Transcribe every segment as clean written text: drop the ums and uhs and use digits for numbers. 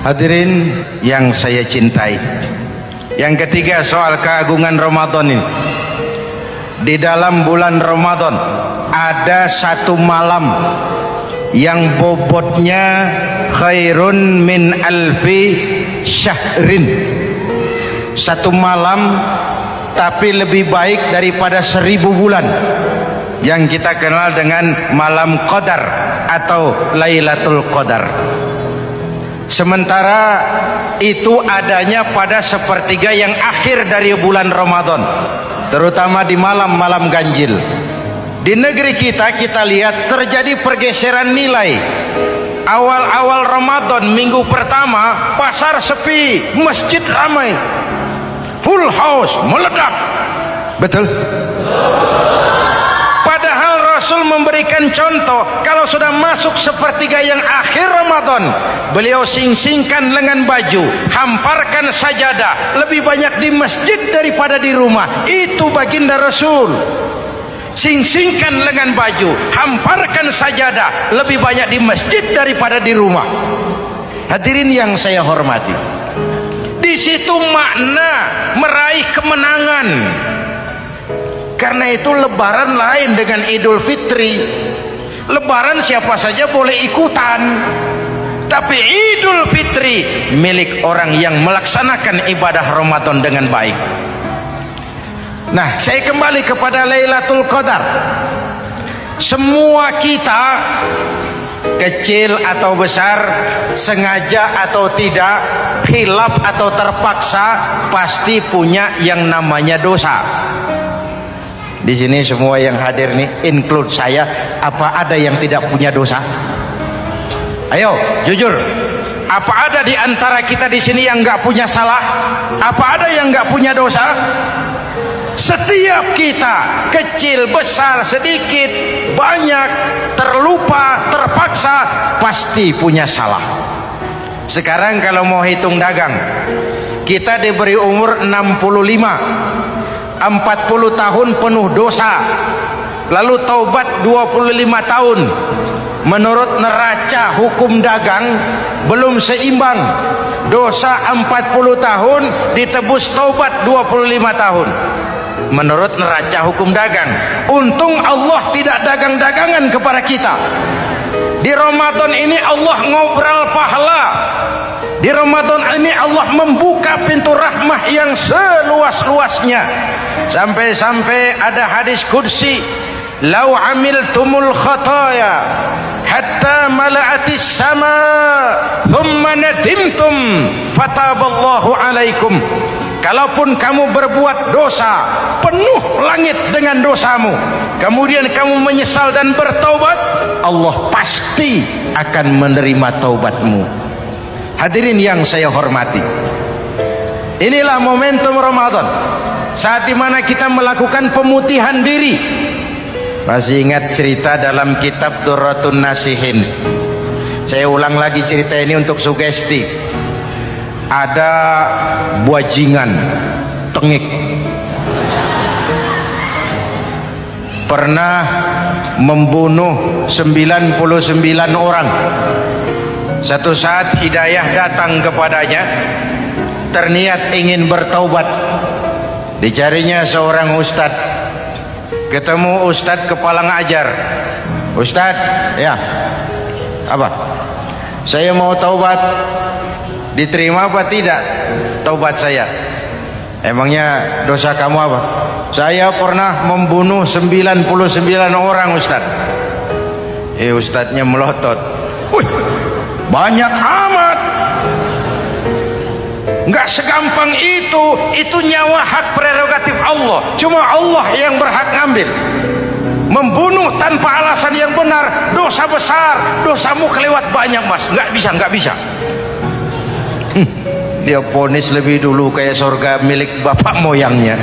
Hadirin yang saya cintai, yang ketiga soal keagungan Ramadan ini. Di dalam bulan Ramadan ada satu malam yang bobotnya khairun min alfi syahrin. Satu malam tapi lebih baik daripada 1000 bulan, yang kita kenal dengan malam Qadar atau Lailatul Qadar. Sementara itu adanya pada sepertiga yang akhir dari bulan Ramadan, terutama di malam-malam ganjil. Di negeri kita lihat terjadi pergeseran nilai. Awal-awal Ramadan, minggu pertama pasar sepi, masjid ramai, full house, meledak. Betul? Padahal Rasul memberikan contoh, kalau sudah masuk sepertiga yang akhir Ramadan, beliau sing-singkan lengan baju, hamparkan sajadah, lebih banyak di masjid daripada di rumah. Itu baginda Rasul. Sing-singkan lengan baju, hamparkan sajadah, lebih banyak di masjid daripada di rumah. Hadirin yang saya hormati, di situ makna meraih kemenangan. Karena itu lebaran lain dengan Idul Fitri. Lebaran siapa saja boleh ikutan, tapi Idul Fitri milik orang yang melaksanakan ibadah Ramadan dengan baik. Nah, saya kembali kepada Lailatul Qadar. Semua kita, kecil atau besar, sengaja atau tidak, khilaf atau terpaksa, pasti punya yang namanya dosa. Di sini semua yang hadir nih, include saya, apa ada yang tidak punya dosa? Ayo, jujur. Apa ada di antara kita di sini yang nggak punya salah? Apa ada yang nggak punya dosa? Setiap kita, kecil, besar, sedikit, banyak, terlupa, terpaksa, pasti punya salah. Sekarang kalau mau hitung dagang, kita diberi umur 65, 40 tahun penuh dosa, lalu taubat 25 tahun. Menurut neraca hukum dagang belum seimbang. Dosa 40 tahun ditebus taubat 25 tahun. Menurut neraca hukum dagang. Untung Allah tidak dagang-dagangan kepada kita. Di Ramadan ini Allah ngobrol pahala. Di Ramadan ini Allah membuka pintu rahmah yang seluas-luasnya. Sampai-sampai ada hadis qudsi, "Lau amiltumul khataya hatta mala'atis sama thumma nadimtum fataballahu alaikum." Kalaupun kamu berbuat dosa, penuh langit dengan dosamu, kemudian kamu menyesal dan bertaubat, Allah pasti akan menerima taubatmu. Hadirin yang saya hormati, inilah momentum Ramadan, saat dimana kita melakukan pemutihan diri. Masih ingat cerita dalam kitab Durratun Nasihin? Saya ulang lagi cerita ini untuk sugesti. Ada buajingan tengik pernah membunuh 99 orang. Satu saat hidayah datang kepadanya, terniat ingin bertaubat. Dicarinya seorang ustadz, ketemu ustadz kepala ngajar. Ustadz, ya, apa? Saya mau taubat. Diterima apa tidak taubat saya? Emangnya dosa kamu apa? Saya pernah membunuh 99 orang, Ustadz. Ustadznya melotot. Wih, banyak amat. Nggak segampang itu nyawa hak prerogatif Allah. Cuma Allah yang berhak ngambil. Membunuh tanpa alasan yang benar dosa besar. Dosamu kelewat banyak, Mas. Nggak bisa. Dia ponis lebih dulu kayak surga milik bapak moyangnya.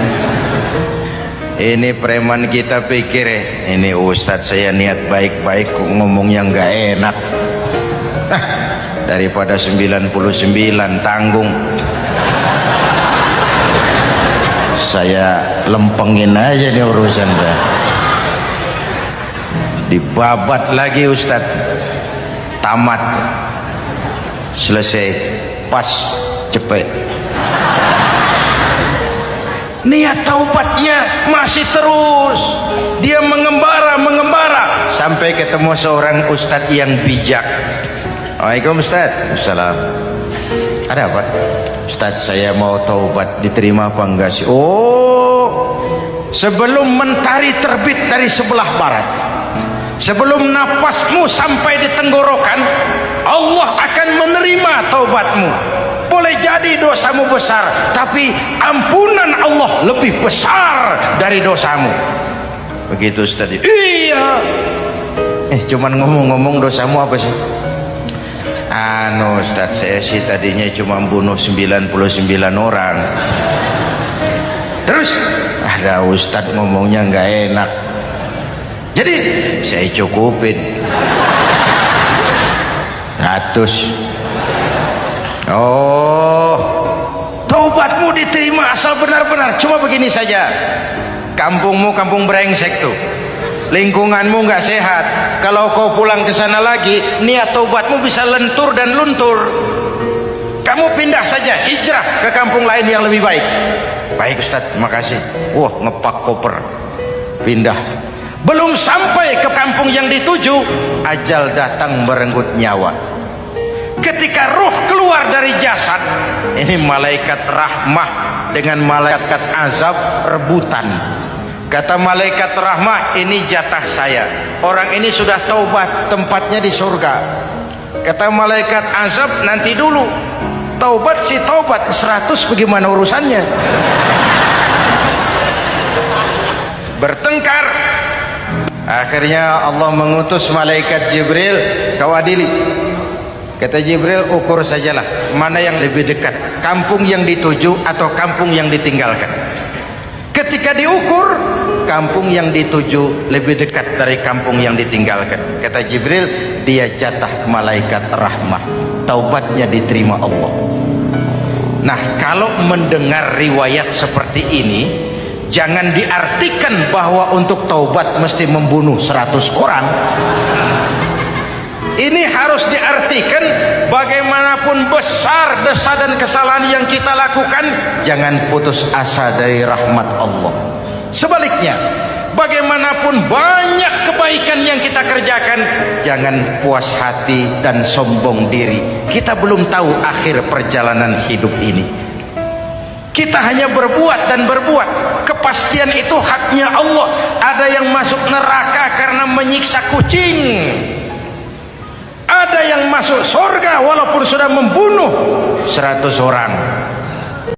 Ini preman kita pikir ini ustadz saya niat baik-baik kok ngomongnya nggak enak. Daripada 99 tanggung, saya lempengin aja nih urusan dah. Dibabat lagi ustadz, tamat, selesai. pas cepet. Niat taubatnya masih terus. Dia mengembara sampai ketemu seorang ustadz yang bijak. Waalaikumsalam Ustaz. Assalam. Ada apa? Ustaz, saya mau taubat, diterima apa enggak sih? Oh, sebelum mentari terbit dari sebelah barat, sebelum napasmu sampai di tenggorokan, Allah akan menerima taubatmu. Boleh jadi dosamu besar, tapi ampunan Allah lebih besar dari dosamu. Begitu Ustaz. Iya. Cuman ngomong-ngomong, dosamu apa sih? Ustaz, saya sih tadinya cuma bunuh 99 orang. Terus ada Ustaz ngomongnya nggak enak, jadi saya cukupin 100. Oh, taubatmu diterima asal benar-benar. Cuma begini saja, kampungmu kampung brengsek tuh, lingkunganmu nggak sehat. Kalau kau pulang ke sana lagi, niat taubatmu bisa lentur dan luntur. Kamu pindah saja, hijrah ke kampung lain yang lebih baik. Baik Ustaz, terima kasih. Wah, ngepak koper, pindah. Belum sampai ke kampung yang dituju, ajal datang merenggut nyawa. Ketika ruh keluar dari jasad, ini malaikat rahmah dengan malaikat azab rebutan. Kata malaikat rahmah, ini jatah saya, orang ini sudah taubat, tempatnya di surga. Kata malaikat azab, nanti dulu, taubat si taubat, 100 bagaimana urusannya? Bertengkar. Akhirnya Allah mengutus malaikat Jibril, kau adili. Kata Jibril, ukur sajalah mana yang lebih dekat, kampung yang dituju atau kampung yang ditinggalkan. Ketika diukur, kampung yang dituju lebih dekat dari kampung yang ditinggalkan. Kata Jibril, dia jatah malaikat rahmah, taubatnya diterima Allah. Nah, kalau mendengar riwayat seperti ini, jangan diartikan bahwa untuk taubat mesti membunuh 100 orang. Ini harus diartikan, bagaimanapun besar dosa dan kesalahan yang kita lakukan, jangan putus asa dari rahmat Allah. Sebaliknya, bagaimanapun banyak kebaikan yang kita kerjakan, jangan puas hati dan sombong diri. Kita belum tahu akhir perjalanan hidup ini. Kita hanya berbuat dan berbuat. Kepastian itu haknya Allah. Ada yang masuk neraka karena menyiksa kucing, ada yang masuk surga walaupun sudah membunuh 100 orang.